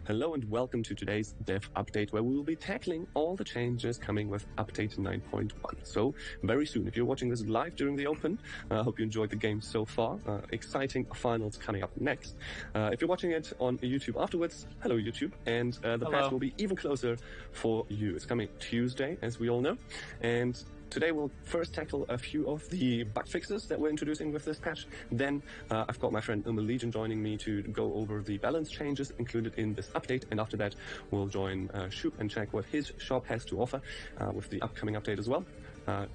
Hello and welcome to today's dev update where we will be tackling all the changes coming with update 9.1. So very soon, if you're watching this live during the open, I hope you enjoyed the game so far. Exciting finals coming up next. If you're watching it on YouTube afterwards, hello YouTube, and the patch will be even closer for you. It's coming Tuesday, as we all know, and today we'll first tackle a few of the bug fixes that we're introducing with this patch. Then I've got my friend Legion joining me to go over the balance changes included in this update. And after that, we'll join Shoop and check what his shop has to offer with the upcoming update as well.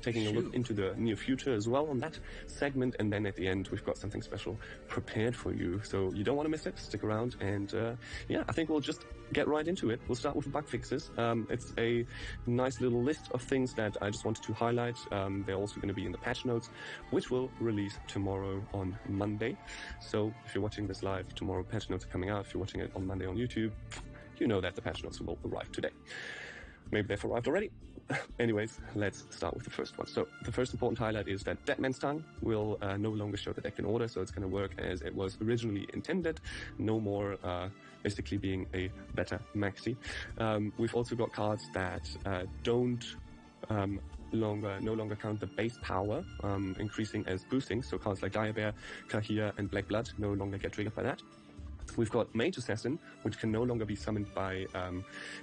Taking a look into the near future as well on that segment. And then at the end, we've got something special prepared for you. So you don't want to miss it. Stick around. And yeah, I think we'll just get right into it. We'll start with bug fixes. It's a nice little list of things that I just wanted to highlight. They're also going to be in the patch notes, which will release tomorrow on Monday. So if you're watching this live, tomorrow patch notes are coming out. If you're watching it on Monday on YouTube, you know that the patch notes will arrive today. Maybe they've arrived already. Anyways, let's start with the first one. So the first important highlight is that Dead Man's Tongue will no longer show the deck in order, so it's going to work as it was originally intended. No more basically being a better maxi. We've also got cards that don't no longer count the base power, increasing as boosting. So cards like Dire Bear, Kahir, and Black Blood no longer get triggered by that. We've got Mage Assassin, which can no longer be summoned by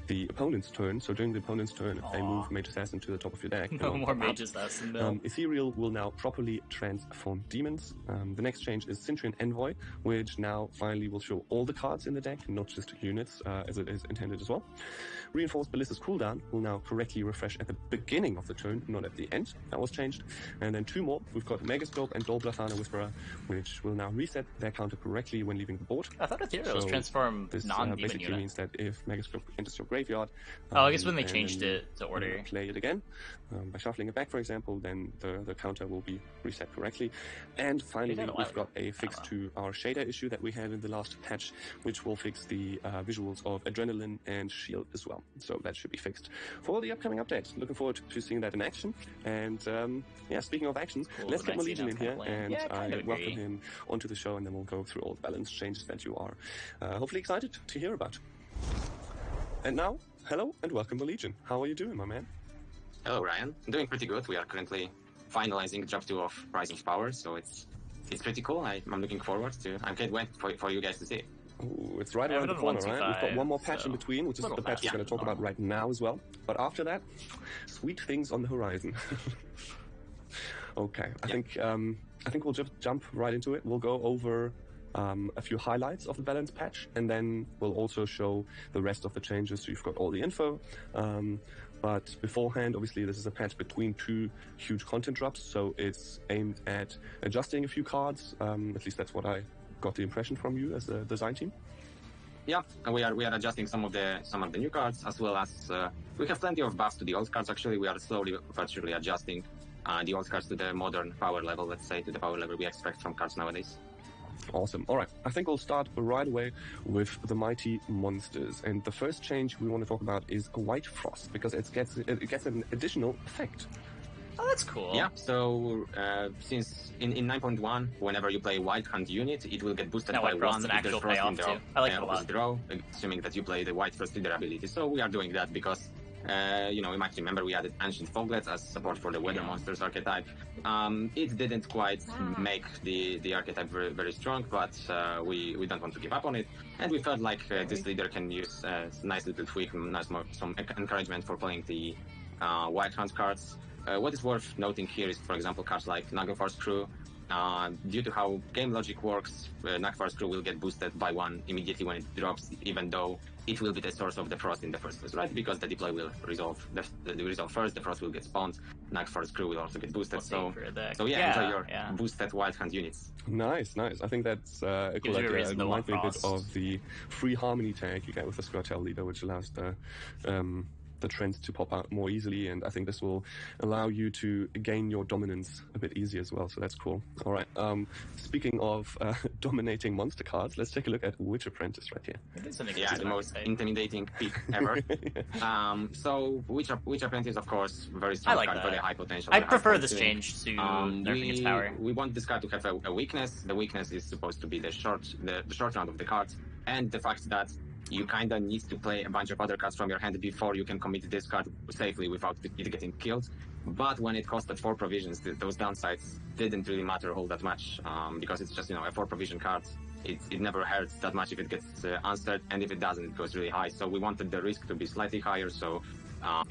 the opponent's turn. So during the opponent's turn, if they move Mage Assassin to the top of your deck... No more Mage Assassin, no. Ethereal will now properly transform demons. The next change is Cintrian Envoy, which now finally will show all the cards in the deck, not just units, as it is intended as well. Reinforced Ballista's cooldown will now correctly refresh at the beginning of the turn, not at the end. That was changed. And then two more. We've got Megascope and Dolblathana Whisperer, which will now reset their counter correctly when leaving the board. I thought Ethereal was transform non-demon basically unit. Means that if Megascope enters your graveyard... I guess when they changed it to order. Play it again. By shuffling it back, for example, then the counter will be reset correctly. And finally, we've got a fix to our shader issue that we had in the last patch, which will fix the visuals of Adrenaline and Shield as well. So that should be fixed for the upcoming update. Looking forward to seeing that in action. And yeah, speaking of actions, let's get Legion in here, and I welcome him onto the show, and then we'll go through all the balance changes that you are hopefully excited to hear about. And now, hello and welcome Legion. How are you doing, my man? Hello, Ryan. I'm doing pretty good. We are currently finalizing Job 2 of Rising Power, so it's pretty cool. I'm looking forward to... I can't wait for you guys to see it. Ooh, it's right around the corner, right? We've got one more patch in between, which is the patch we're going to talk about right now as well. But after that, sweet things on the horizon. Okay, I think we'll just jump right into it. We'll go over a few highlights of the balance patch, and then we'll also show the rest of the changes, so you've got all the info. But beforehand, obviously, this is a patch between two huge content drops, so it's aimed at adjusting a few cards. At least that's what I got the impression from you as the design team. Yeah, and we are adjusting some of the new cards, as well as we have plenty of buffs to the old cards. Actually, we are slowly, virtually adjusting the old cards to the modern power level. Let's say to the power level we expect from cards nowadays. Awesome. All right. I think we'll start right away with the mighty monsters. And the first change we want to talk about is White Frost, because it gets an additional effect. Oh, that's cool. Yeah, so since in 9.1, whenever you play White Hunt unit, it will get boosted by White Frost 1 an actual payoff too. I like it a lot. Draw, assuming that you play the White Frost leader ability. So we are doing that because you might remember we added Ancient Foglets as support for the Weather Monsters archetype. It didn't quite make the archetype very, very strong, but we don't want to give up on it. And we felt like this leader can use a nice little tweak, some encouragement for playing the White Hunt cards. What is worth noting here is, for example, cards like Naglfar's Crew. Due to how game logic works, Naglfar's Crew will get boosted by 1 immediately when it drops, even though it will be the source of the frost in the first place, right? Because the deploy will resolve first, the frost will get spawned, Naglfar's Crew will also get boosted. So yeah, enjoy your boosted Wild Hunt units. Nice. I think that's a cool idea. It reminds me a bit of the free harmony tag you get with the Scoia'tael leader, which allows the trends to pop out more easily, and I think this will allow you to gain your dominance a bit easier as well, so that's cool. All right, speaking of dominating monster cards, let's take a look at Witch Apprentice right here. Yeah, the most intimidating pick ever. So Witch Apprentice, of course, very strong card, very high potential. I prefer this change to nerfing its power. We want this card to have a weakness. The weakness is supposed to be the short round of the cards, and the fact that you kind of need to play a bunch of other cards from your hand before you can commit this card safely without it getting killed. But when it costed 4 provisions, those downsides didn't really matter all that much, because it's just, a 4 provision card. It never hurts that much if it gets answered, and if it doesn't, it goes really high. So we wanted the risk to be slightly higher, so now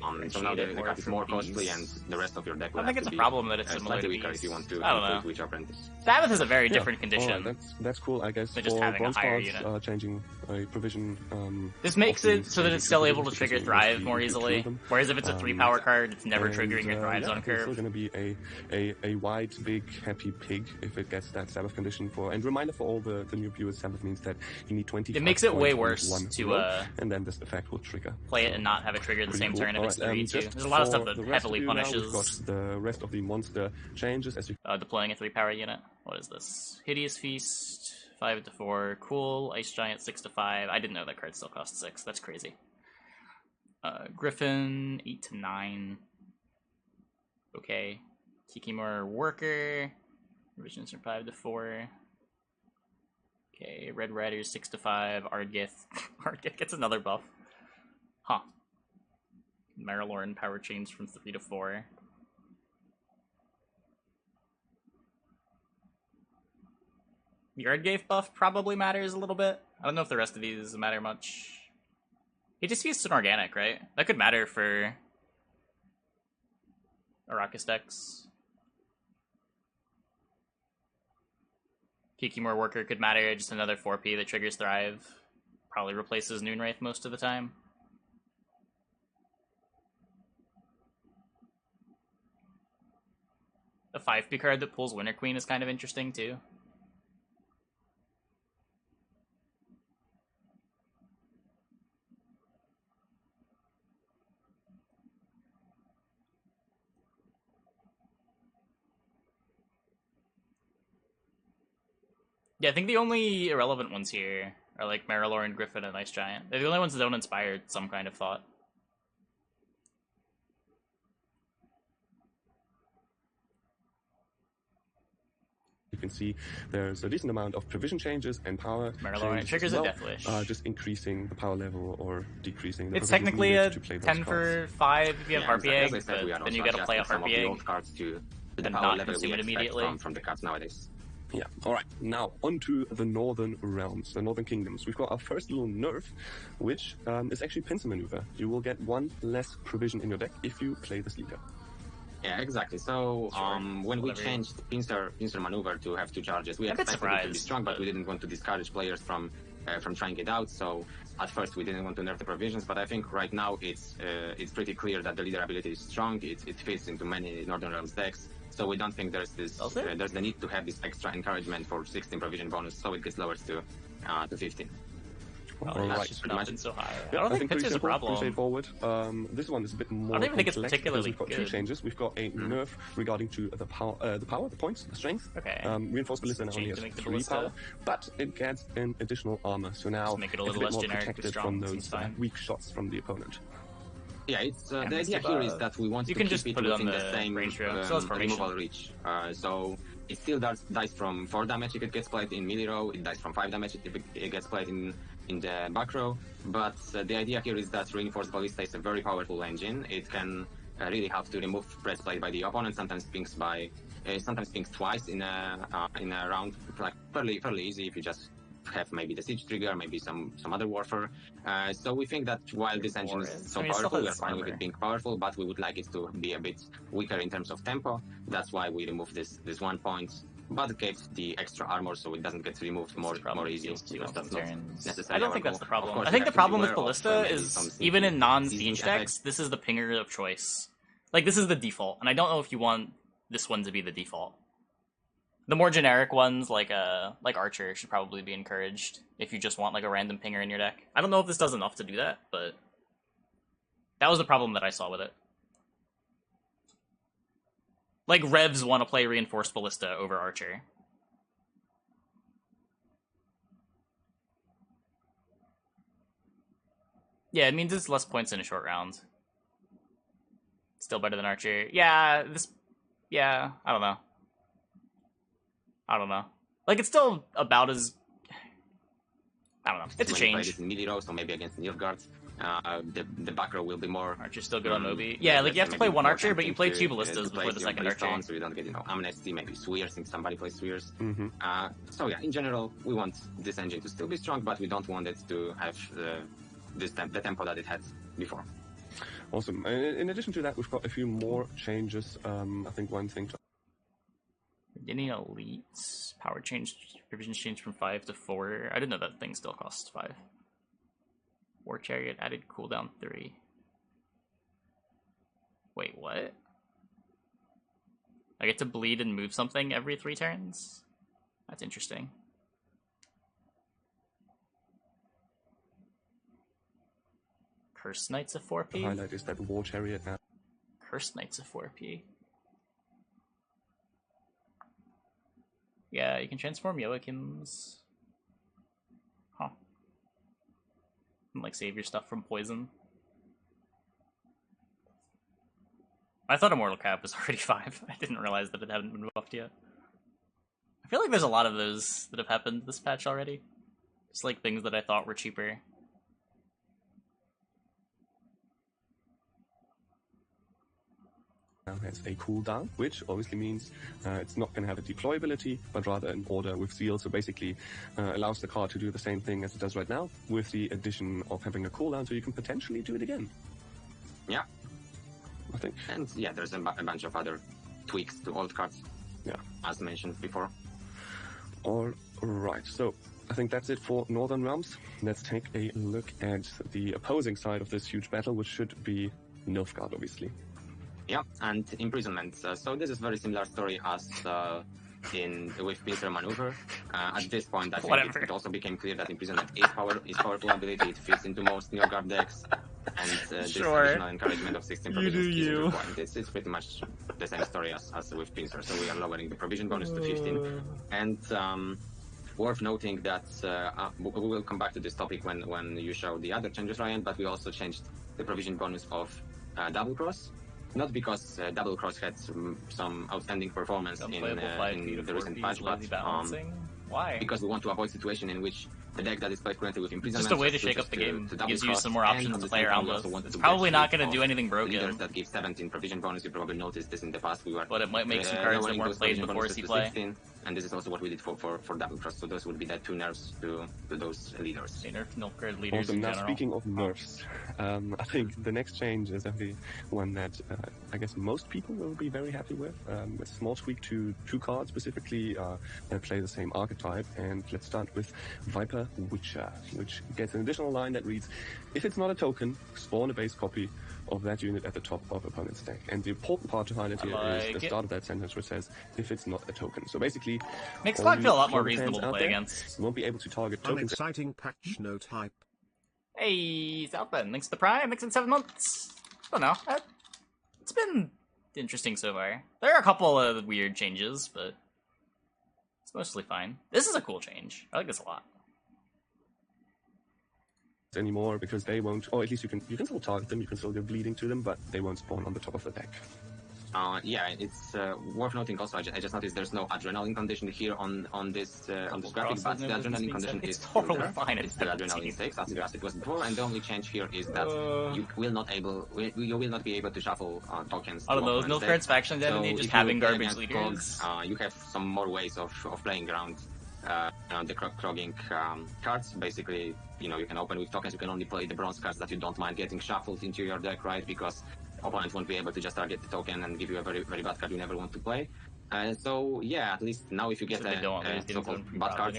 the card is more costly, and the rest of your deck will I think it's a problem that it's similar to weaker if you want to Witch Apprentice. Sabbath is a very different condition. Right, that's cool, I guess. Than just having a higher unit. Changing a provision. This makes it so that it's still able to trigger Thrive more easily. Whereas if it's a 3-power card, it's never triggering your Thrive Zone curve. It's still going to be a white, big, happy pig if it gets that Sabbath condition for. And reminder for all the new viewers, Sabbath means that you need 20. It makes it way worse to and then this effect will trigger. Play it and not have it trigger the same turn if it's 3 too. There's a lot of stuff that heavily punishes. We've got the rest of the monster changes as you deploying a 3-power unit. What is this? Hideous Feast, 5-4, cool. Ice Giant, 6-5. I didn't know that card still cost 6. That's crazy. Griffin, 8-9. Okay. Kikimor Worker, revisions from 5-4. Okay, Red Riders, 6-5. Ardgith. Ardgith gets another buff. Huh. Marilorn power change from 3-4. The Ardgith buff probably matters a little bit. I don't know if the rest of these matter much. He just used an organic, right? That could matter for Arrakis decks. Kikimor Worker could matter, just another 4P that triggers Thrive. Probably replaces Noonwraith most of the time. A 5P card that pulls Winter Queen is kind of interesting too. Yeah, I think the only irrelevant ones here are like Marilorn, Griffin, and Ice Giant. They're the only ones that don't inspire some kind of thought. You can see there's a decent amount of provision changes and power Marilorn triggers a Death Wish. Just increasing the power level or decreasing the It's technically a to play 10 for 5 if you have Harpy Egg, but then you gotta play a Harpy Egg cards to and not consume it immediately. From the cards nowadays. Yeah, alright, now onto the Northern Realms, the Northern Kingdoms. We've got our first little nerf, which is actually Pincer Maneuver. You will get 1 less provision in your deck if you play this leader. Yeah, exactly. So when we changed Pincer Maneuver to have 2 charges, we expected it to be strong, but we didn't want to discourage players from trying it out. So at first we didn't want to nerf the provisions, but I think right now it's pretty clear that the leader ability is strong. It fits into many Northern Realms decks. So we don't think there's the need to have this extra encouragement for 16 provision bonus, so it gets lowered to 15. Alright, so high. I don't think Pincer's a problem. Straightforward. This one is a bit more. I don't even think it's particularly we've got good. 2 changes. We've got a nerf regarding to the power, the points, the strength. Okay. Reinforced Ballista now only has 3 power, but it gets an additional armor. So now just make it a little it's less bit more generic, protected strong, from those weak shots from the opponent. Yeah, it's the idea here is that we want to keep it within the same removal reach. So it still dies from 4 damage if it gets played in melee row. It dies from 5 damage if it gets played in the back row. But the idea here is that Reinforced Ballista is a very powerful engine. It can really help to remove press play by the opponent. Sometimes pings twice in a round, like fairly easy if you just have maybe the siege trigger, maybe some other warfare. So we think that while this engine is so powerful, we are fine with it being powerful, but we would like it to be a bit weaker in terms of tempo. That's why we remove this 1 point, but it gives the extra armor so it doesn't get removed more easy. Because that's not necessarily I don't think that's the problem. Course, I think the problem with Ballista is even in non-siege decks, this is the pinger of choice. Like, this is the default, and I don't know if you want this one to be the default. The more generic ones, like Archer, should probably be encouraged if you just want like a random pinger in your deck. I don't know if this does enough to do that, but that was the problem that I saw with it. Like, Revs want to play Reinforced Ballista over Archer. Yeah, it means it's less points in a short round. Still better than Archer. Yeah, I don't know. Like, it's still about as... I don't know. It's a when you play change. this in melee row, so maybe against Nilfgaard, the back row will be more. Archer's still good on Obi. Yeah, like you have to play one Archer, but you play two Ballistas before the second Archer. So you don't get, amnesty, maybe Swears, since somebody plays Swears. Mm-hmm. So yeah, in general, we want this engine to still be strong, but we don't want it to have the tempo that it had before. Awesome. In addition to that, we've got a few more changes. I think one thing to... Beginning elites. Power change, provisions changed from 5 to 4. I didn't know that thing still costs 5. War Chariot added cooldown 3. Wait, what? I get to bleed and move something every 3 turns? That's interesting. Curse Knight's a 4P? The highlight is that War Chariot now. Curse Knight's a 4P. Yeah, you can transform Joachim's. Huh. And, like, save your stuff from poison. I thought Immortal Cap was already 5. I didn't realize that it hadn't been buffed yet. I feel like there's a lot of those that have happened this patch already. Just like things that I thought were cheaper. Now has a cooldown, which obviously means it's not going to have a deployability, but rather an order with seal. So basically allows the card to do the same thing as it does right now, with the addition of having a cooldown, so you can potentially do it again. Yeah. I think. And yeah, there's a bunch of other tweaks to old cards. Yeah. As mentioned before. All right. So I think that's it for Northern Realms. Let's take a look at the opposing side of this huge battle, which should be Nilfgaard, obviously. Yeah, and imprisonment. So this is very similar story as with Pincer Maneuver. At this point, I think it also became clear that imprisonment is powerful ability. It fits into most Nilfgaard decks, and this additional encouragement of 16 provisions is a good point. It's pretty much the same story as with Pincer. So we are lowering the provision bonus to 15, and worth noting that we will come back to this topic when you show the other changes, Ryan. But we also changed the provision bonus of Double Cross. Not because Double Cross had some outstanding performance in the recent patch, but why? Because we want to avoid situation in which the deck that is played currently with imprisonment... Just a way to shake up the game. It gives you some more options to play around with. It's probably not going to do anything broken. Leaders that give 17 provision bonus, you probably noticed this in the past. But it might make some cards that weren't played before C-play. 16, and this is also what we did for Double Cross, so those would be the 2 nerfs to those leaders. They nerfed Nilfgaard leaders awesome. in Now, general. speaking of nerfs, I think the next change is definitely one that I guess most people will be very happy with. A small tweak to 2 cards specifically that play the same archetype, and let's start with Viper Witcher, which gets an additional line that reads, if it's not a token, spawn a base copy of that unit at the top of opponent's deck. And the important part to highlight here is the start of that sentence, which says, if it's not a token. So basically, makes Slug feel a lot more reasonable to play against. You won't be able to target tokens. Exciting patch note hype. Hey, Southend, thanks to the Prime, thanks in 7 months. I don't know, it's been interesting so far. There are a couple of weird changes, but it's mostly fine. This is a cool change. I like this a lot. Anymore, because they won't, or at least you can still target them, you can still get bleeding to them, but they won't spawn on the top of the deck. Yeah, it's worth noting also, I just noticed there's no adrenaline condition here on this graphic, but the adrenaline condition is totally fine. It's the adrenaline 6 as it was before, and the only change here is that you will not be able to shuffle tokens. I don't know, Nilfgaard's faction identity, just having garbage leaders. You have some more ways of playing around the clogging cards. Basically, you can open with tokens. You can only play the bronze cards that you don't mind getting shuffled into your deck, right? Because opponent won't be able to just target the token and give you a very, very bad card you never want to play. So yeah, at least now if you get a so-called bad card,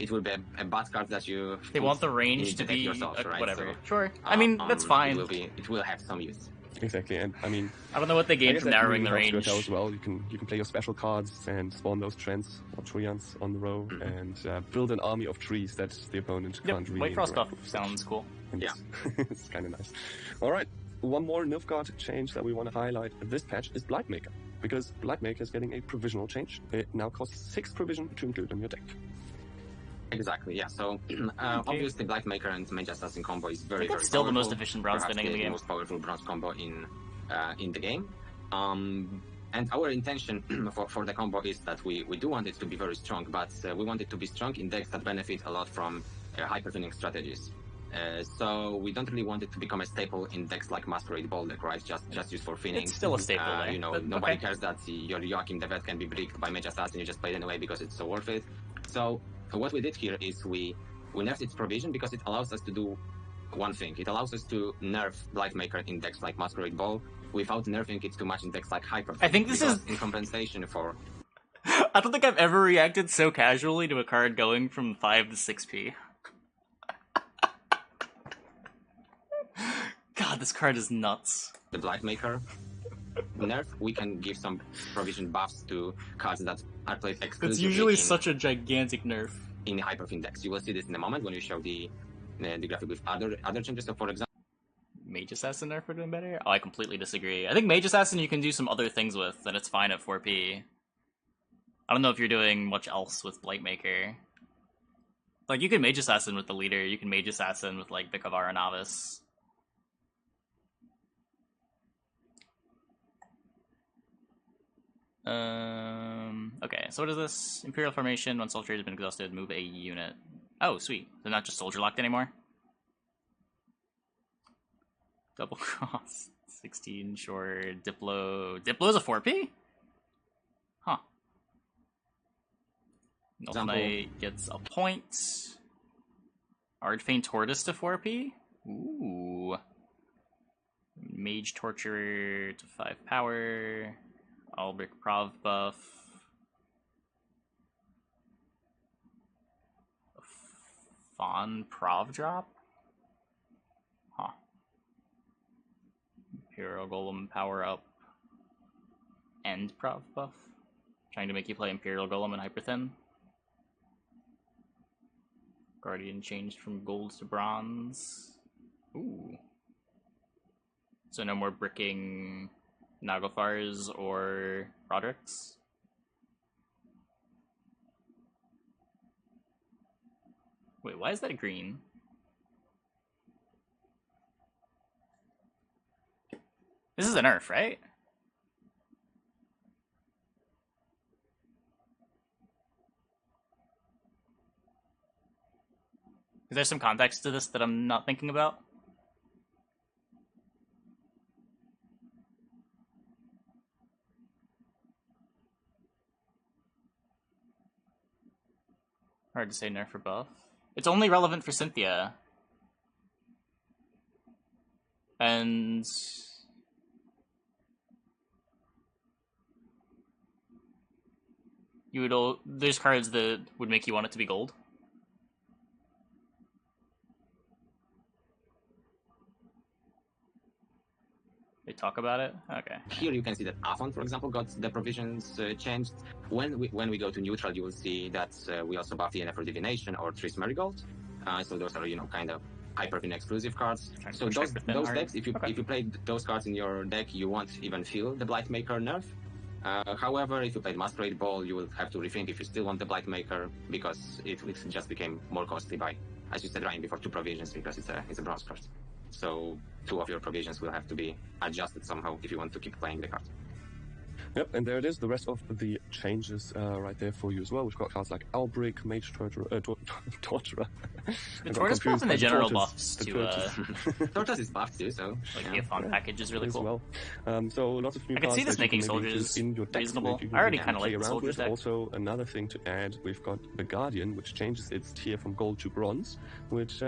it will be a bad card that you... They want the range to be yourself, right? whatever. So, sure. I mean, that's fine. It will have some use. Exactly, and I mean, I don't know what they gain from narrowing the range. As well, you can play your special cards and spawn those Trents or Treants on the row, and build an army of trees that the opponent can't really. White Frost buff sounds cool. And yeah, it's kind of nice. All right, one more Nilfgaard change that we want to highlight this patch is Blightmaker, because Blightmaker is getting a provisional change. It now costs 6 provision to include on your deck. Exactly, yeah. So obviously, Blightmaker and Mage Assassin combo is very, very still powerful. the most efficient bronze spinning in the game. The most powerful bronze combo in the game. And our intention for the combo is that we do want it to be very strong, but we want it to be strong in decks that benefit a lot from hyper-tuning strategies. So we don't really want it to become a staple in decks like Masquerade Ball deck, right? Just used for finning. It's still a staple there. You know, nobody cares that your Joachim the Vet can be bricked by Mage Assassin. You just play it anyway because it's so worth it. So what we did here is we nerfed its provision because it allows us to do one thing. It allows us to nerf Blightmaker in decks like Masquerade Ball without nerfing it too much in decks like Hyper. I think this is in compensation for. I don't think I've ever reacted so casually to a card going from 5 to 6p. God, this card is nuts. The Blightmaker nerf, we can give some provision buffs to cards that are played exclusively. It's usually such a gigantic nerf. In the Hyperfin decks. You will see this in a moment when you show the graphic with other changes. So, for example, Mage Assassin nerf would have been better? Oh, I completely disagree. I think Mage Assassin you can do some other things with, and it's fine at 4p. I don't know if you're doing much else with Blightmaker. Like, you can Mage Assassin with the leader, you can Mage Assassin with, like, Bikavara Novice. Okay, so what is this? Imperial Formation, when Soldier has been exhausted, move a unit. Oh, sweet. They're not just Soldier locked anymore? Double cross. 16, sure. Diplo. Diplo's a 4p? Huh. Elf Knight gets a point. Ardfane Tortoise to 4p? Ooh. Mage Torturer to 5 power. Albric Prov buff. Fawn Prov drop? Huh. Imperial Golem power up. And Prov buff. Trying to make you play Imperial Golem and Hyperthin. Guardian changed from gold to bronze. Ooh. So no more bricking Naglfars or Roderick's. Wait, why is that green? This is a nerf, right? Is there some context to this that I'm not thinking about? Hard to say nerf or buff. It's only relevant for Cynthia. And you would there's cards that would make you want it to be gold. They talk about it? Okay. Here you can see that Afon, for example, got the provisions changed. When we go to neutral, you will see that we also buff the for Divination or Tris Marigold. So those are, you know, kind of Hyperfin exclusive cards. So those decks, if you play those cards in your deck, you won't even feel the Blightmaker nerf. However, if you played Masquerade Ball, you will have to rethink if you still want the Blightmaker, because it just became more costly by, as you said, Ryan, before 2 provisions, because it's a bronze card. So 2 of your provisions will have to be adjusted somehow if you want to keep playing the card. Yep, and there it is, the rest of the changes right there for you as well. We've got cards like Albric, Mage Torturer. The Tortoise buff and the general buffs to Tortoise is buffed too, so like the Afon package is really cool. Well. So lots of new I can see this making soldiers in your decks reasonable. I already kind of like the soldiers soldiers deck. Also, another thing to add, we've got the Guardian, which changes its tier from gold to bronze, which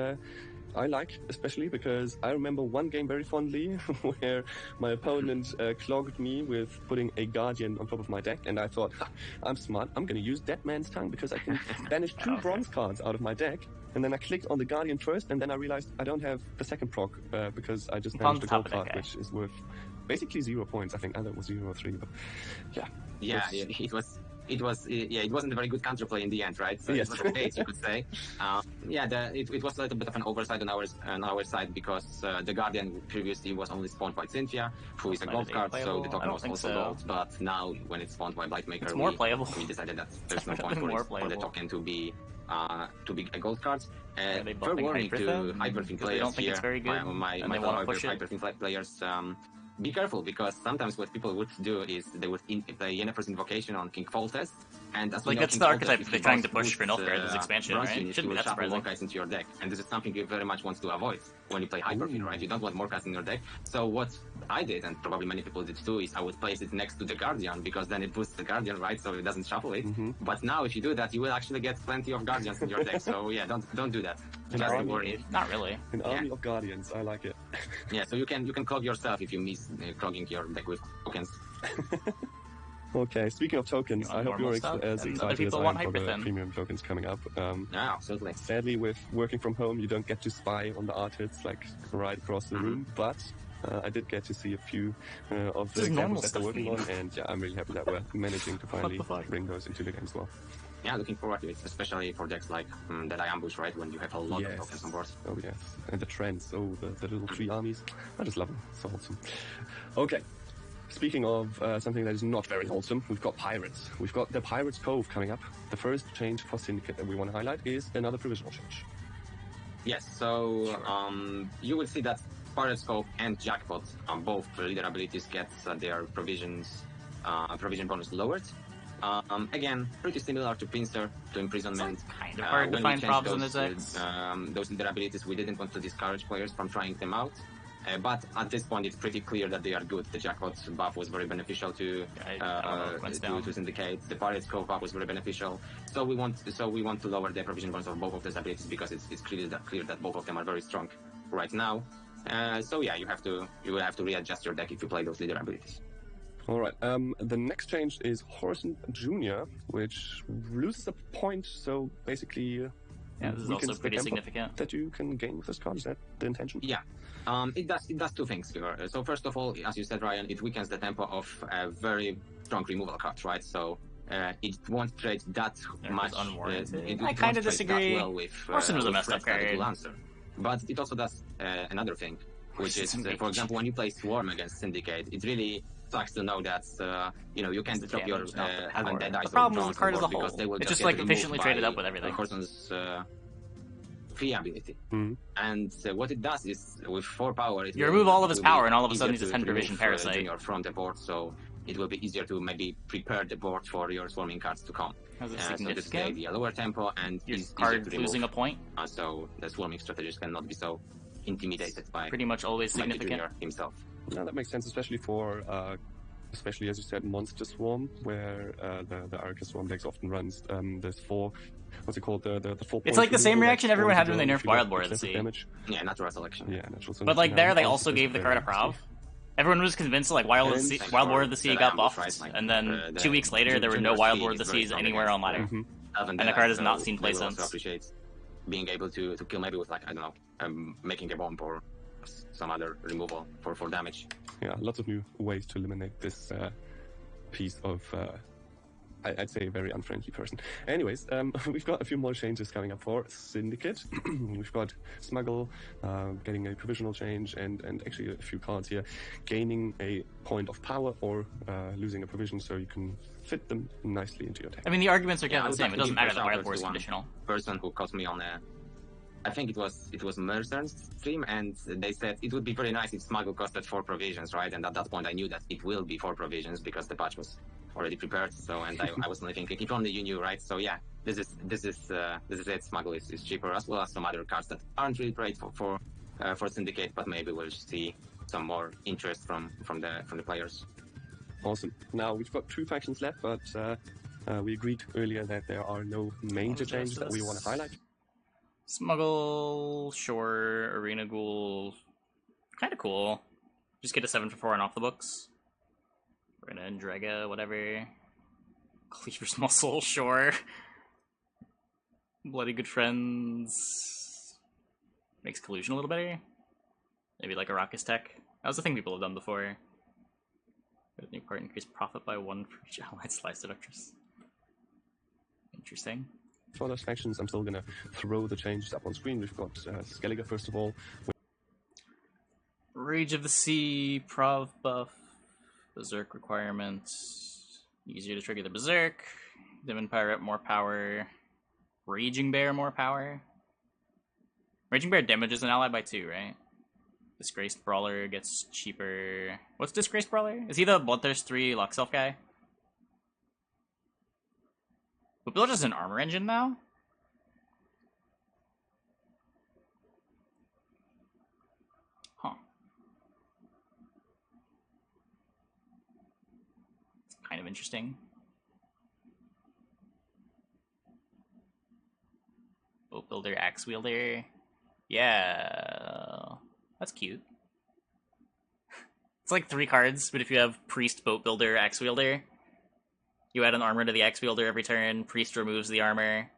I like, especially because I remember one game very fondly where my opponent clogged me with putting a Guardian on top of my deck, and I thought, I'm smart, I'm going to use Dead Man's Tongue because I can banish 2 bronze cards out of my deck. And then I clicked on the Guardian first, and then I realized I don't have the second proc because I just banished the gold card, which is worth basically 0 points. I think either it was 0 or 3, but yeah. Yeah, it wasn't a very good counterplay in the end, right? So yes. It was a bait, you could say. It was a little bit of an oversight on our side because the Guardian previously was only spawned by Cynthia, who is a gold card, so the token was also gold. But now, when it's spawned by Blightmaker, it's more playable. We decided that there's no point for the token to be a gold card. Fair warning to Hyperfin players here. My Hyperfin players. Be careful, because sometimes what people would do is they would play Yennefer's Invocation on King Foltest, And as Like, we know, that's King's the Focus, archetype if they're he trying to boosts, push for Nilfgaard, this expansion, bronze right? units, Shouldn't you be will that shuffle more surprising. cards into your deck, and this is something you very much want to avoid when you play Hyperfield, right? You don't want more cards in your deck. So what I did, and probably many people did too, is I would place it next to the Guardian, because then it boosts the Guardian, right? So it doesn't shuffle it. But now if you do that, you will actually get plenty of Guardians in your deck. So yeah, don't do that. Just worry. Not really. An army of guardians, I like it. Yeah, so you can clog yourself if you miss clogging your deck with tokens. Okay, speaking of tokens, You want I hope you're normal stuff? as And excited other as people I want am for the Hyperthin. premium tokens coming up. Yeah, absolutely. Sadly, with working from home, you don't get to spy on the artists like right across the room, but I did get to see a few of the Does normal examples that they're stuff working mean? on, and yeah, I'm really happy that we're managing to finally the fuck? bring those into the game as well. Yeah, looking forward to it, especially for decks like that I ambush, right? When you have a lot of tokens on board. Oh yes, and the trends, the little tree armies, I just love them, so wholesome. Okay, speaking of something that is not very wholesome, we've got pirates. We've got the Pirates Cove coming up. The first change for Syndicate that we want to highlight is another provisional change. Yes, so you will see that Pirate's Cove and Jackpot, both leader abilities get their provision bonus lowered. Again, pretty similar to Pincer, to Imprisonment. Kind of hard to when we find changed props in the decks. those leader abilities, we didn't want to discourage players from trying them out. But at this point, it's pretty clear that they are good. The Jackpot buff was very beneficial to Syndicate. The Pirates Cove buff was very beneficial. So we want to lower the provision bonus of both of those abilities because it's clear that both of them are very strong right now. So yeah, you will have to readjust your deck if you play those leader abilities. All right. The next change is Horizon Junior, which loses a point. So basically, Yeah, this is weakens also the pretty tempo significant. that you can gain with this card. Is that the intention? Yeah. It does two things here. So first of all, as you said, Ryan, it weakens the tempo of a very strong removal card, right? So it won't trade that much. Unwarranted. It I won't kind of trade disagree. that well with Horizon was a with messed up threats that it card. will answer. But it also does another thing, which is, Horizon's for example, when you play Swarm against Syndicate, it really sucks to know that you can't drop your Undead Eyes The problem is or the card as a Drones whole. they will It's just just like get efficiently removed traded by up with everything. Horizon's free ability. And what it does is, with 4 power, You remove all of his power, and all of a sudden he's a 10 provision remove, parasite. Junior from the board, so it will be easier to maybe prepare the board for your swarming cards to come. Has a So this is the significant. idea, lower tempo and Your easier card to remove. losing a point. So the swarming strategist cannot be so intimidated by Pretty much always by the significant. Junior himself. No, that makes sense, especially for, especially as you said, Monster Swarm, where the Arca Swarm decks often runs. There's 4, what's it called? The 4. It's like the same reaction everyone had when they nerfed if you got Wild Boar at the excessive sea. damage. Yeah, natural selection. Yeah, natural selection. But like there, they now, also gave the card a prov. Everyone was convinced like Wild Boar of the Sea got buffed, and then 2 weeks later there were no Wild Boar of the Seas anywhere on ladder. And the card has not seen play since. since. Also appreciate being able to kill maybe with, like, I don't know, making a bomb or some other removal for damage. Yeah, lots of new ways to eliminate this piece of, I'd say, a very unfriendly person. Anyways, we've got a few more changes coming up for Syndicate. We've got Smuggle getting a provisional change, and actually a few cards here gaining a point of power or losing a provision, so you can fit them nicely into your deck. I mean, the arguments are kind I of the would same. like It to doesn't give a matter that shout Wild out Boar is to one conditional. person who caught me on I think it was Mercer's stream, and they said it would be very nice if Smuggle costed 4 provisions, right? And at that point I knew that it will be 4 provisions because the patch was already prepared. So, and I was only thinking, if only you knew, right? So yeah, this is it. Smuggle is cheaper, as well as some other cards that aren't really great for Syndicate, but maybe we'll see some more interest from the players. Awesome. Now, we've got 2 factions left, but we agreed earlier that there are no major changes that we want to highlight. Smuggle, Shore, Arena Ghoul, kind of cool. Just get a 7 for 4 and off the books. Arena and Drega, whatever. Cleaver's Muscle, sure. Bloody Good Friends. Makes Collusion a little better. Maybe like a Raucous Tech. That was the thing people have done before. Get a new part, increase profit by 1 for each allied slice deductress. Interesting. For those factions, I'm still going to throw the changes up on screen. We've got Skellige, first of all. Rage of the Sea, Prov buff, Berserk requirements, easier to trigger the Berserk, Demon Pirate, more power, Raging Bear, more power. Raging Bear damages an ally by 2, right? Disgraced Brawler gets cheaper. What's Disgraced Brawler? Is he the Bloodthirst 3 Lock Self guy? But Builder's an armor engine now? Huh. Kind of interesting. Boat Builder, Axe Wielder. Yeah. That's cute. It's like 3 cards, but if you have Priest, Boat Builder, Axe Wielder, you add an armor to the Axe Wielder every turn, Priest removes the armor,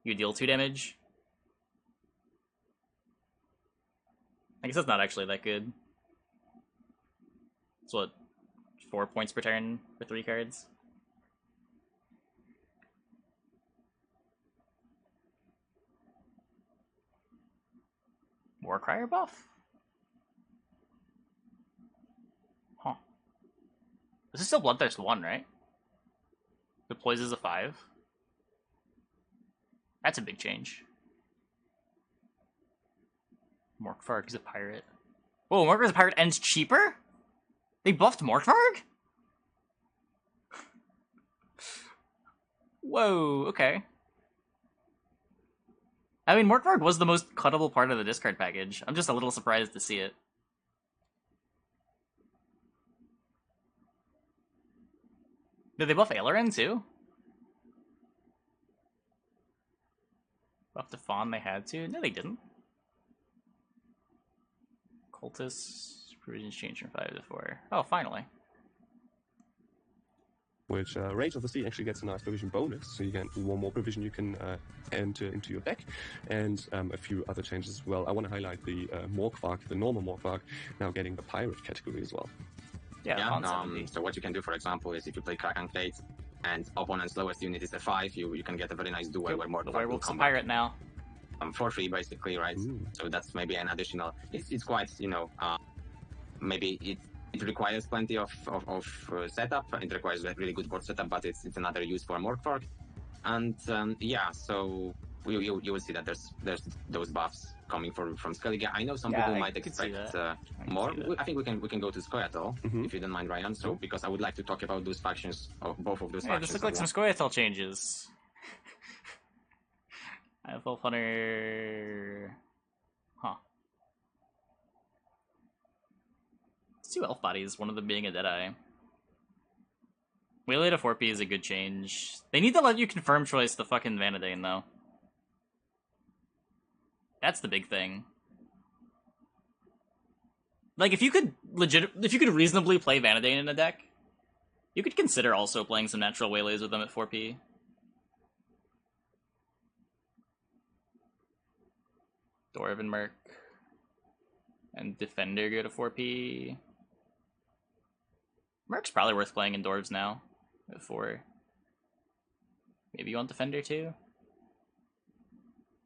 you deal 2 damage. I guess that's not actually that good. It's what, 4 points per turn for 3 cards? Warcrier buff? Huh. This is still Bloodthirst 1, right? Deploys as a 5. That's a big change. Morkvarg is a pirate. Whoa, Morkvarg is a pirate ends cheaper? They buffed Morkvarg? Whoa, okay. I mean, Morkvarg was the most cuttable part of the discard package. I'm just a little surprised to see it. Did they buff Aileron too? Buff the Fawn they had to? No, they didn't. Cultists, provisions change from 5 to 4. Oh, finally. Which Rage of the Sea actually gets a nice provision bonus, so you get 1 more provision you can enter into your deck, and a few other changes as well. I want to highlight the Morkvarg, the normal Morkvarg, now getting the pirate category as well. Yeah, so what you can do, for example, is if you play Kraken Fate and opponent's lowest unit is a 5, you can get a very nice duel where Morkvarg the will werewolf's a come pirate now. for free, basically, right? So that's maybe an additional. It's quite, you know, maybe it requires plenty of setup. It requires a really good board setup, but it's another use for Morkvarg. And yeah, so you will see that there's those buffs coming from Skellige. I know some people might expect more. I think we can go to Scoia'tael if you don't mind, Ryan. So because I would like to talk about those factions, both of those factions. This looks like some Scoia'tael changes. Elf Hunter. Huh. 2 elf bodies, one of them being a Deadeye. Waylay to 4P is a good change. They need to let you confirm choice the fucking Vanadane, though. That's the big thing. Like, if you could reasonably play Vanadane in a deck, you could consider also playing some natural Waylays with them at 4P. Dwarven Merc and Defender go to 4P. Merc's probably worth playing in Dwarves now at 4. Maybe you want Defender too?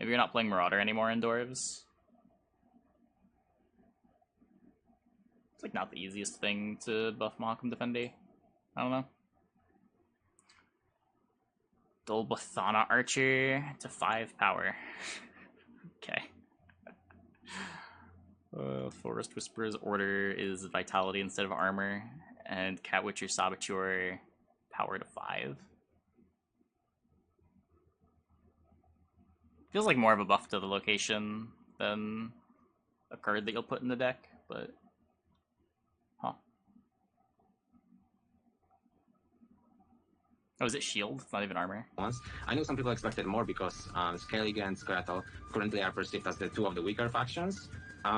Maybe you're not playing Marauder anymore in Dwarves. It's like not the easiest thing to buff Mahakam Defendi. I don't know. Dolbathana Archer to 5 power. Okay. Forest Whisperer's Order is Vitality instead of Armor, and Catwitcher Saboteur power to 5. Feels like more of a buff to the location than a card that you'll put in the deck, but huh. Oh, is it shield? It's not even armor. I know some people expected more because Skellige and Scoia'tael currently are perceived as the 2 of the weaker factions.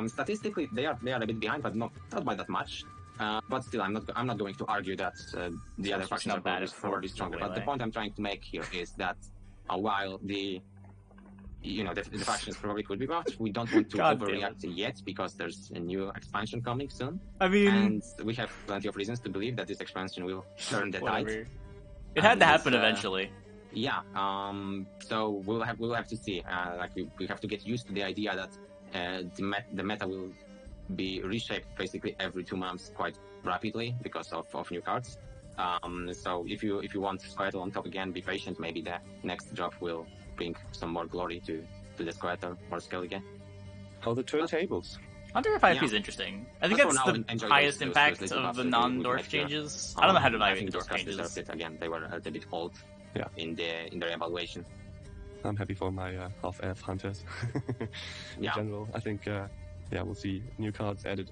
Statistically, they are a bit behind, but not by that much. But still, I'm not going to argue that the other factions are probably stronger. But the point I'm trying to make here is that while the factions probably could be buffed, we don't want to overreact yet because there's a new expansion coming soon. I mean, and we have plenty of reasons to believe that this expansion will turn the tide. It had to happen eventually. Yeah. So we'll have to see. We have to get used to the idea that the meta will be reshaped basically every 2 months quite rapidly because of new cards. So if you want Scoia'tael on top again, be patient. Maybe the next drop will bring some more glory to the Scoia'tael or Skellige. Oh, the turntables. Hunter 5P is interesting. I think that's the highest impact of the non-dwarf changes. I don't know how to evaluate the dwarf changes. Again, they were a bit old. in their evaluation. I'm happy for my half-elf hunters. In general, I think we'll see new cards added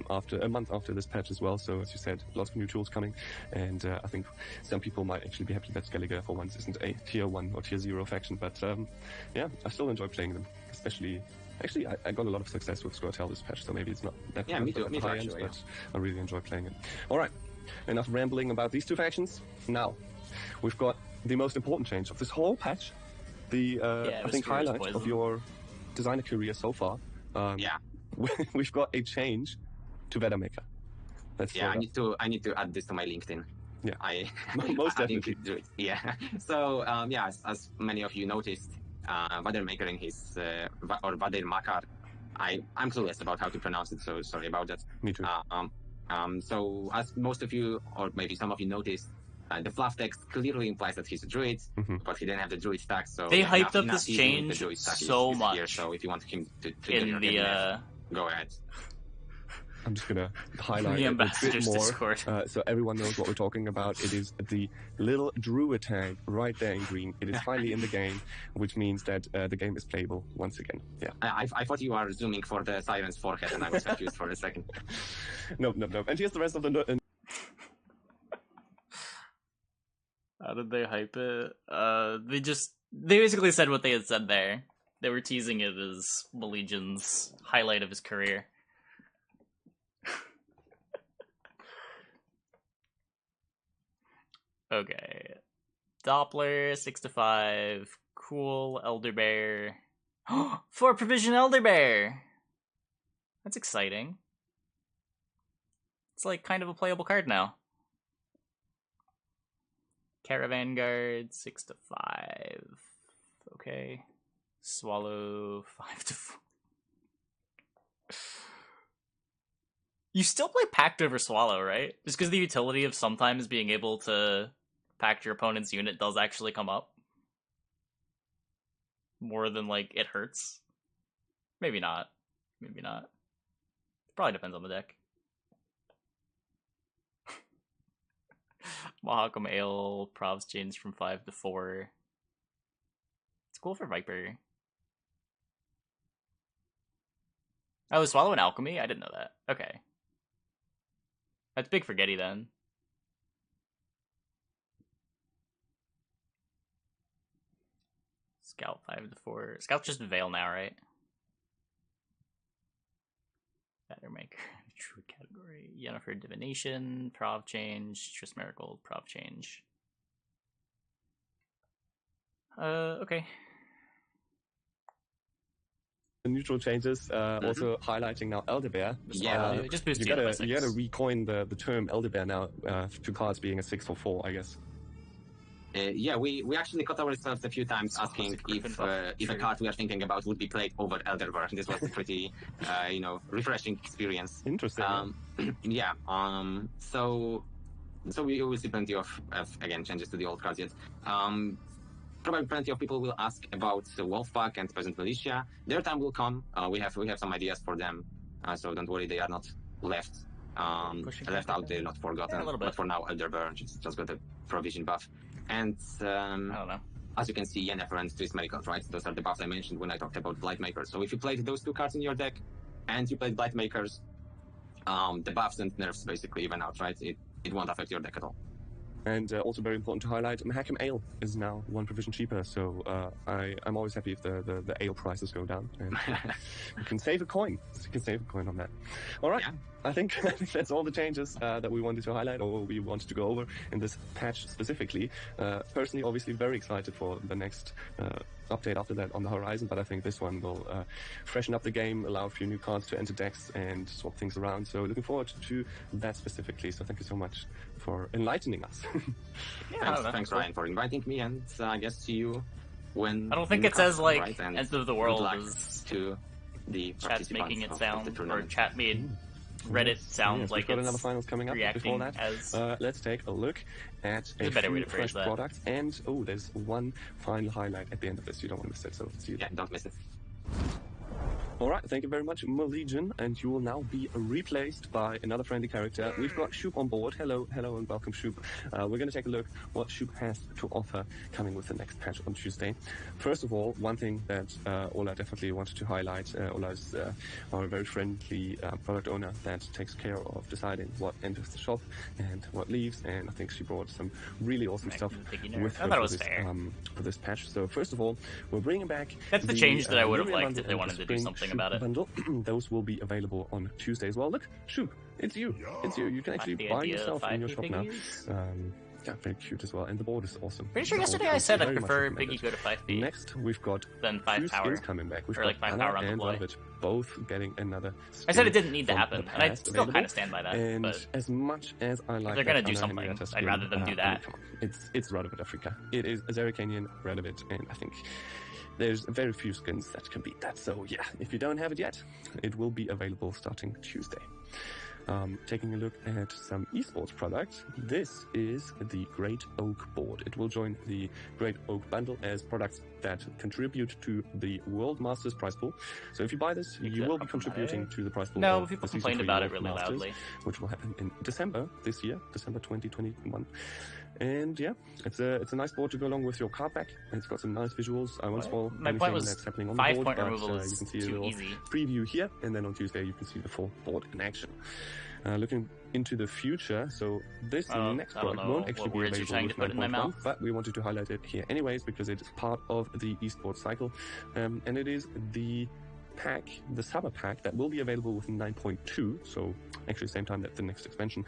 after a month after this patch as well. So as you said, lots of new tools coming, and I think some people might actually be happy that Skellige for once isn't a tier 1 or tier 0 faction. But I still enjoy playing them, especially. Actually, I got a lot of success with Scoia'tael this patch, so maybe it's not that me too, high end, but I really enjoy playing it. All right, enough rambling about these two factions. Now, we've got the most important change of this whole patch. The I think highlight of your designer career so far. We've got a change to Weathermaker. I need to add this to my LinkedIn. Yeah, most definitely. Do it. Yeah. So as many of you noticed, Weathermaker in his or Weathermaker, I'm clueless about how to pronounce it, so sorry about that. Me too. So as most of you, or maybe some of you noticed, the fluff text clearly implies that he's a druid, but he didn't have the druid stack, so they hyped up this change so much. Here, so if you want him to trigger your MF, go ahead. I'm just gonna highlight the it a ambassador's bit more, Discord. So everyone knows what we're talking about. It is the little druid tag right there in green. It is finally in the game, which means that the game is playable once again. Yeah. I thought you were zooming for the siren's forehead, and I was confused for a second. Nope. And here's the rest of the. How did they hype it? They basically said what they had said there. They were teasing it as Maligion's highlight of his career. Okay. Doppler, 6 to 5. Cool, Elder Bear. 4 provision Elder Bear! That's exciting. It's like kind of a playable card now. Caravan Guard, 6 to 5. Okay. Swallow, 5 to 4. You still play Pact over Swallow, right? Just because the utility of sometimes being able to pact your opponent's unit does actually come up. More than, like, it hurts. Maybe not. Maybe not. Probably depends on the deck. Mahakam Ale, Prov's changed from 5 to 4. It's cool for Viper. Oh, Swallow and Alchemy? I didn't know that. Okay. That's big for Getty then. Scout 5 to 4. Scout's just Veil now, right? Weathermaker. True category. Yennefer Divination. Prov change. Triss Miracle. Prov change. Okay. The neutral changes, also highlighting now Elder Bear. Just boost you gotta recoin the term Elder Bear now to cards being a 6 for 4, I guess. We actually caught ourselves a few times asking if a card we are thinking about would be played over Elder Bear. This was a pretty, refreshing experience. Interesting. So we will see plenty of again changes to the old cards yet. Probably plenty of people will ask about the Wolfpack and Peasant Militia. Their time will come. We have some ideas for them, so don't worry, they are not left out. They're not forgotten. Yeah, but for now, Elder Bear just got a provision buff. And I don't know. As you can see, Yennefer and Triss Miracle, right? Those are the buffs I mentioned when I talked about Blightmakers. So if you played those two cards in your deck and you played Blightmakers, the buffs and nerfs basically even out, right? It won't affect your deck at all. And also very important to highlight, Mahakam Ale is now 1 provision cheaper, so I'm always happy if the ale prices go down. And you can save a coin. You can save a coin on that. All right. Yeah. I think that's all the changes that we wanted to highlight, or we wanted to go over in this patch specifically. Personally, obviously very excited for the next update after that on the horizon, but I think this one will freshen up the game, allow a few new cards to enter decks and swap things around. So looking forward to that specifically. So thank you so much for enlightening us. Thanks Ryan for inviting me, and I guess see you when... I don't think it says like right, end of the world is to the chat's making it sound, or chat made Reddit sound like we've got it's another finals coming up. Before that, let's take a look at a few fresh products. And there's one final highlight at the end of this. You don't want to miss it, so let's see. Yeah, don't miss it. All right, thank you very much, Malegion, and you will now be replaced by another friendly character. We've got Shoop on board. Hello, and welcome, Shoop. We're going to take a look what Shoop has to offer coming with the next patch on Tuesday. First of all, one thing that Ola definitely wanted to highlight, Ola is our very friendly product owner that takes care of deciding what enters the shop and what leaves, and I think she brought some really awesome stuff with her for this patch. So first of all, we're bringing back that's the change that I would have liked if they wanted to do something about it. Bundle. Those will be available on Tuesday as well. Look, Shoop, it's you. It's you. You can actually buy yourself in your shop now. Yeah, very cute as well, and the board is awesome. Pretty sure yesterday I said I prefer Biggie go to 5p. Next, we've got then 5 two power skins coming back. We've or like 5 power on the play. Both getting another. I said it didn't need to happen, and I still kind of stand by that. And but as much as I like, they're gonna do something. I'd rather them do that. It's Radovid Africa. It is Azericanian Radovid, and I think there's very few skins that can beat that. So yeah, if you don't have it yet, it will be available starting Tuesday. Taking a look at some esports products, this is the Great Oak board. It will join the Great Oak bundle as products that contribute to the World Masters prize pool. So if you buy this, you will be contributing to the prize pool. No, people complained about it really loudly. Which will happen in December this year, December 2021. And yeah, it's a nice board to go along with your card pack. It's got some nice visuals. I won't spoil anything that's happening on the board, but you can see a little preview here, and then on Tuesday you can see the full board in action. Looking into the future, so this next product won't actually be available with 9.1, but we wanted to highlight it here anyways because it is part of the esports cycle, and it is the pack, the summer pack that will be available with 9.2, so actually same time that the next expansion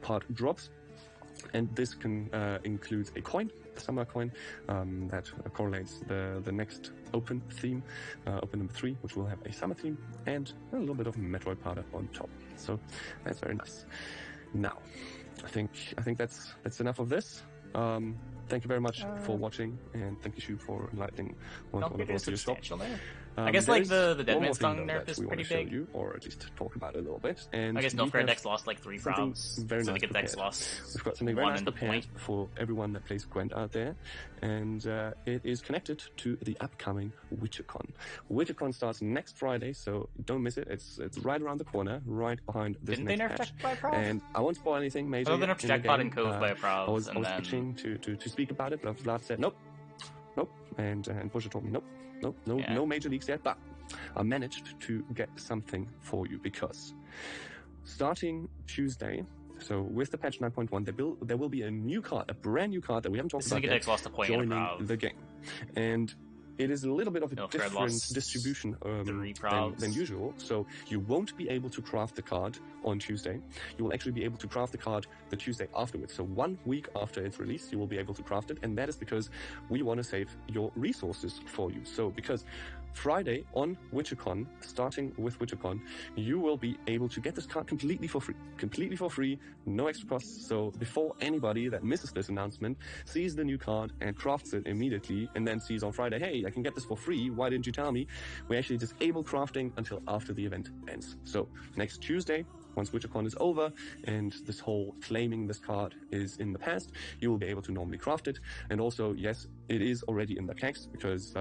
part drops. And this can includes a coin, the summer coin, that correlates the next open theme, open number 3, which will have a summer theme and a little bit of Metroid powder on top. So that's very nice. Now, I think that's enough of this. Thank you very much for watching, and thank you, Shoop, for enlightening one of your shop. I guess like the Deadman's Tongue nerf is pretty big. You, or at least talk about it a little bit. And I guess Nilfgaard decks lost like 3 props. Syndicate decks lost. We've got something very nice prepared for everyone that plays Gwent out there, and it is connected to the upcoming WitcherCon. WitcherCon starts next Friday, so don't miss it. It's right around the corner, right behind this next patch. Didn't they nerf Jackpot by a And I won't spoil anything major. Oh, they nerfed Jackpot and Cove by a prov. I was itching to speak about it, but Vlad said nope, and Pusha told me no major leaks yet, but I managed to get something for you because starting Tuesday, so with the patch 9.1, there will be a new card, a brand new card that we haven't talked about yet, lost a point joining the game, and it is a little bit of a different distribution than usual, so you won't be able to craft the card on Tuesday. You will actually be able to craft the card the Tuesday afterwards. So 1 week after it's released, you will be able to craft it, and that is because we want to save your resources for you. So because Friday on WitcherCon, starting with WitcherCon, you will be able to get this card completely for free, no extra costs. So before anybody that misses this announcement sees the new card and crafts it immediately, and then sees on Friday, hey, I can get this for free, why didn't you tell me? We actually disable crafting until after the event ends. So next Tuesday, once WitcherCon is over and this whole claiming this card is in the past, you will be able to normally craft it. And also, yes, it is already in the packs because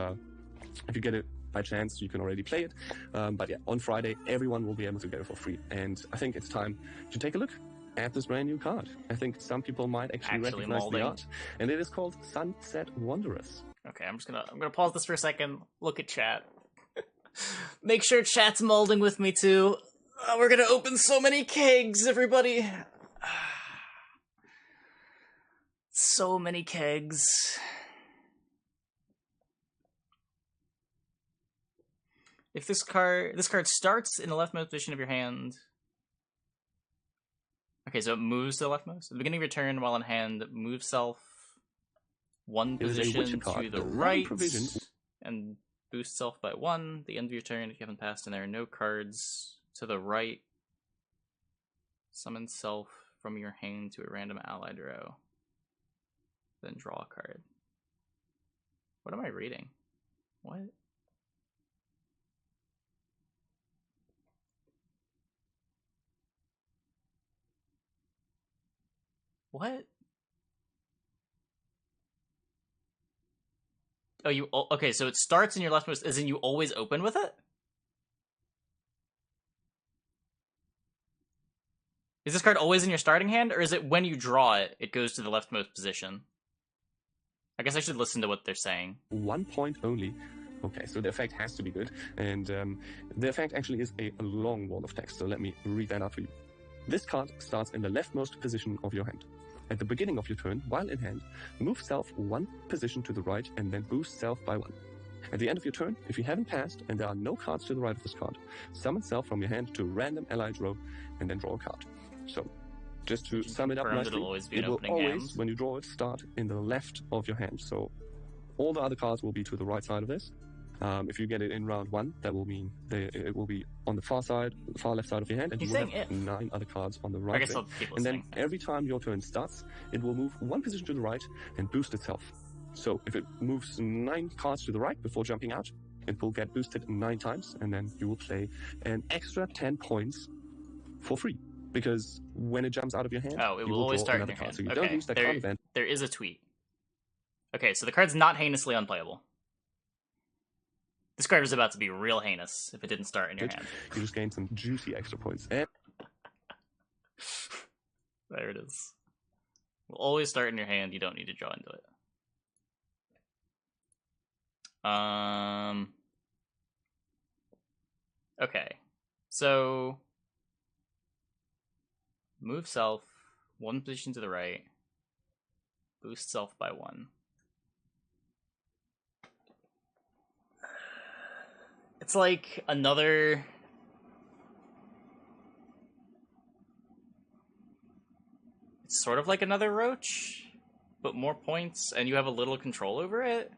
if you get it by chance, you can already play it. But yeah, on Friday, everyone will be able to get it for free. And I think it's time to take a look at this brand new card. I think some people might actually recognize the art, and it is called Sunset Wanderers. Okay, I'm gonna pause this for a second. Look at chat. Make sure chat's molding with me too. We're gonna open so many kegs, everybody. So many kegs. If this card starts in the leftmost position of your hand. Okay, so it moves to the leftmost. At the beginning of your turn, while in hand, move self 1 position to the right, and boost self by 1. At the end of your turn, if you haven't passed and there are no cards to the right, summon self from your hand to a random allied row. Then draw a card. What am I reading? What? What? Oh, okay, so it starts in your leftmost, as in you always open with it? Is this card always in your starting hand, or is it when you draw it, it goes to the leftmost position? I guess I should listen to what they're saying. 1 point only. Okay, so the effect has to be good. And the effect actually is a long wall of text, so let me read that out for you. This card starts in the leftmost position of your hand. At the beginning of your turn, while in hand, move self 1 position to the right and then boost self by 1. At the end of your turn, if you haven't passed and there are no cards to the right of this card, summon self from your hand to random allied row and then draw a card. So, just to sum it up nicely, it will always, when you draw it, start in the left of your hand. So, all the other cards will be to the right side of this. If you get it in round 1, that will mean it will be on the far left side of your hand, and you will have 9 other cards on the right. I guess and then every time your turn starts, it will move 1 position to the right and boost itself. So if it moves 9 cards to the right before jumping out, it will get boosted 9 times, and then you will play an extra 10 points for free. Because when it jumps out of your hand, it will always start in your hand. So you don't lose that card event. There is a tweet. Okay, so the card's not heinously unplayable. This card is about to be real heinous if it didn't start in your hand. You just gained some juicy extra points. There it is. Will always start in your hand. You don't need to draw into it. Okay. So move self 1 position to the right. Boost self by 1. It's like another... It's sort of like another Roach, but more points, and you have a little control over it.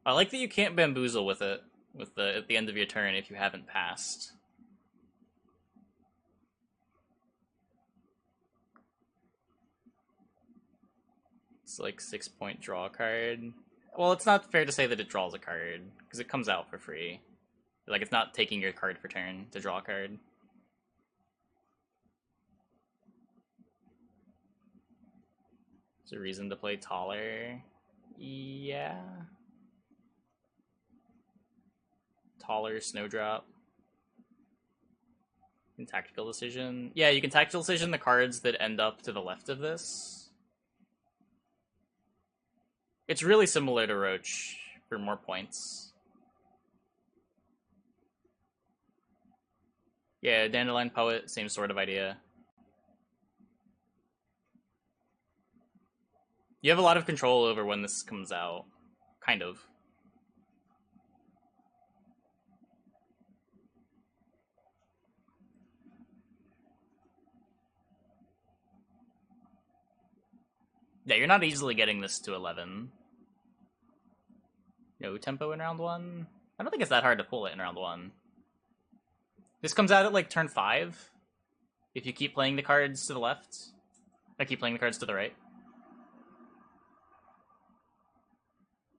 I like that you can't bamboozle with it at the end of your turn if you haven't passed. It's like 6-point draw card. Well, it's not fair to say that it draws a card, because it comes out for free. Like, it's not taking your card per turn to draw a card. Is there a reason to play taller? Yeah. Taller, Snowdrop. And tactical decision. Yeah, you can tactical decision the cards that end up to the left of this. It's really similar to Roach for more points. Yeah, Dandelion Poet, same sort of idea. You have a lot of control over when this comes out. Kind of. Yeah, you're not easily getting this to 11. No tempo in round 1? I don't think it's that hard to pull it in round 1. This comes out at like turn 5. If you keep playing the cards to the left. I keep playing the cards to the right.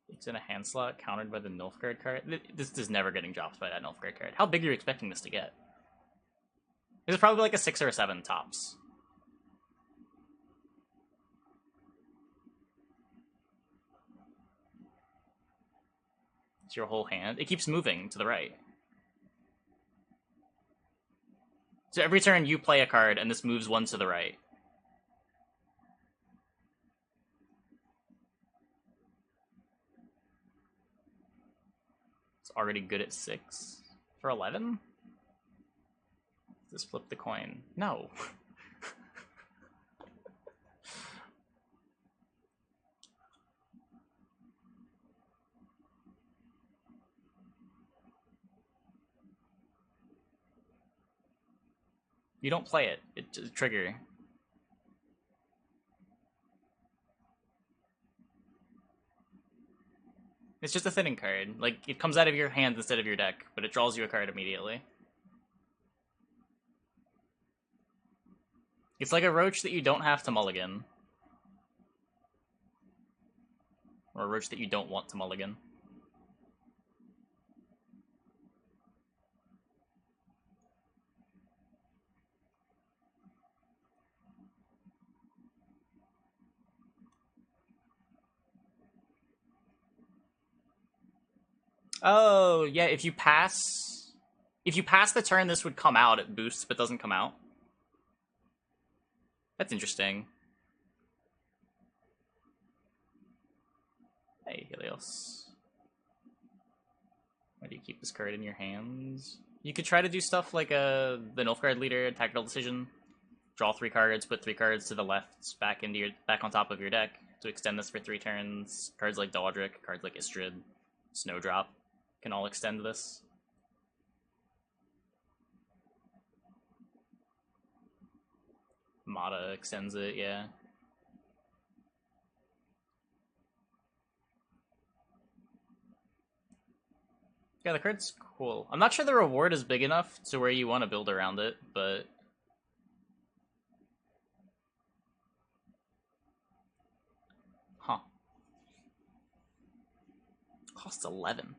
It's in a hand slot, countered by the Nilfgaard card. This is never getting dropped by that Nilfgaard card. How big are you expecting this to get? This is probably like a 6 or a 7 tops. It's your whole hand. It keeps moving to the right. So every turn you play a card and this moves 1 to the right. It's already good at 6 for 11? Just flip the coin. No. You don't play it. It's a trigger. It's just a thinning card. Like, it comes out of your hand instead of your deck, but it draws you a card immediately. It's like a Roach that you don't have to mulligan. Or a Roach that you don't want to mulligan. Oh, yeah, if you pass the turn, this would come out. It boosts, but doesn't come out. That's interesting. Hey, Helios. Why do you keep this card in your hands? You could try to do stuff like the Nilfgaard leader, tactical decision. Draw 3 cards, put 3 cards to the left, back on top of your deck to extend this for 3 turns. Cards like Daldric, cards like Istrid, Snowdrop can all extend this. Mata extends it, yeah. Yeah, the card's cool. I'm not sure the reward is big enough to where you want to build around it, but... Huh. Costs 11.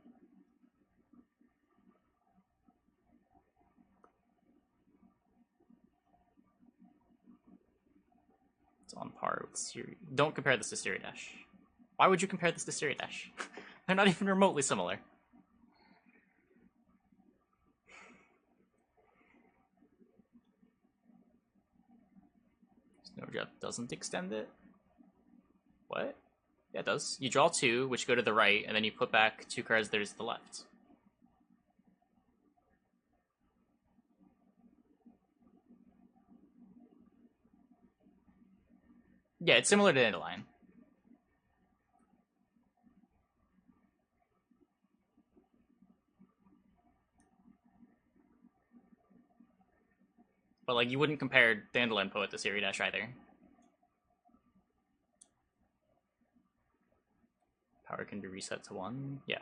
It's on par with Siri. Don't compare this to Siri Dash. Why would you compare this to Siri Dash? They're not even remotely similar. Snowdrop doesn't extend it? What? Yeah, it does. You draw 2, which go to the right, and then you put back 2 cards there to the left. Yeah, it's similar to Dandelion. But, like, you wouldn't compare Dandelion Poet to Siri Dash either. Power can be reset to 1. Yeah.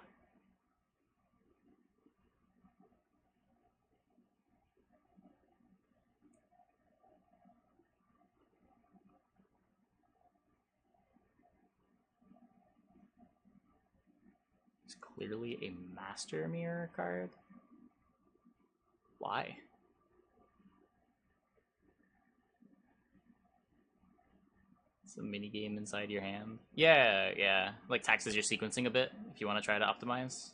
It's clearly a Master Mirror card. Why? It's a mini game inside your hand. Yeah, yeah. Like taxes your sequencing a bit if you want to try to optimize.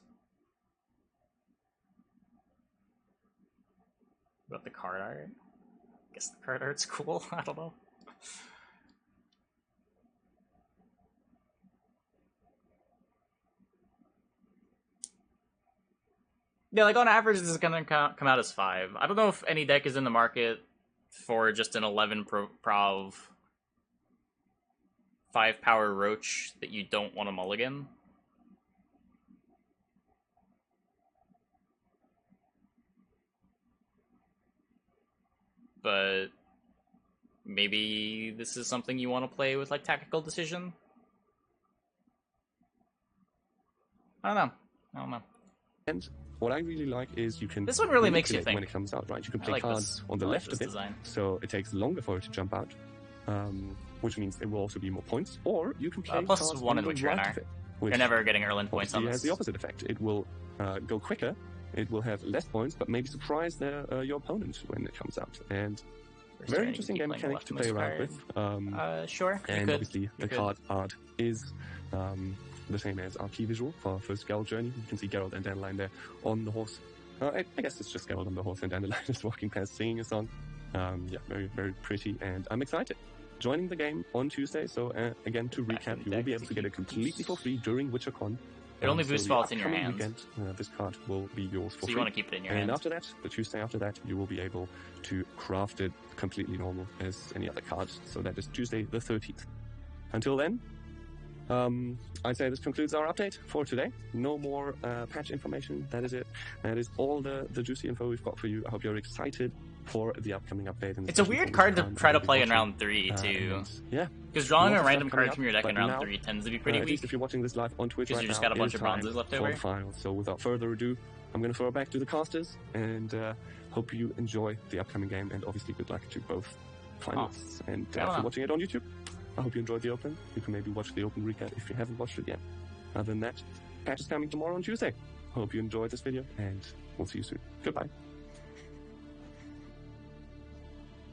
What about the card art? I guess the card art's cool. I don't know. Yeah, like on average, this is gonna come out as 5. I don't know if any deck is in the market for just an 11 prov 5 power Roach that you don't want to mulligan. But maybe this is something you want to play with like tactical decision. I don't know. And what I really like is you can... This one really makes you think. When it comes out, right? You can play cards on the left of it, so it takes longer for it to jump out, which means it will also be more points. Or you can play plus cards 1 on in the which right of it. You're never getting Erland points on this. It has the opposite effect. It will go quicker, it will have less points, but maybe surprise your opponent when it comes out. And very interesting game mechanic to play around with. Sure. And obviously the card art is the same as our key visual for Skellige Journey. You can see Geralt and Dandelion there on the horse. I guess it's just Geralt on the horse and Dandelion just walking past singing a song. Yeah, very, very pretty, and I'm excited. Joining the game on Tuesday, so again, to recap, you will be able to get it completely for free during WitcherCon. It only boosts while it's in your hand. Weekend, this card will be yours for free. So you want to keep it in your hand. And after that, the Tuesday after that, you will be able to craft it completely normal as any other card. So that is Tuesday the 13th. Until then, I'd say this concludes our update for today. No more patch information. That is it. That is all the juicy info we've got for you. I hope you're excited for the upcoming update. And it's a weird card to try to play in round 3 too. Yeah, because drawing a random card from your deck in round 3 tends to be pretty weak. At least if you're watching this live on Twitch right now, you just got a bunch of bronzes left over. Final. So without further ado, I'm going to throw it back to the casters and hope you enjoy the upcoming game. And obviously, good luck to both finalists. And if you're watching it on YouTube, I hope you enjoyed the Open. You can maybe watch the Open recap if you haven't watched it yet. Other than that, patch is coming tomorrow on Tuesday. Hope you enjoyed this video, and we'll see you soon. Goodbye.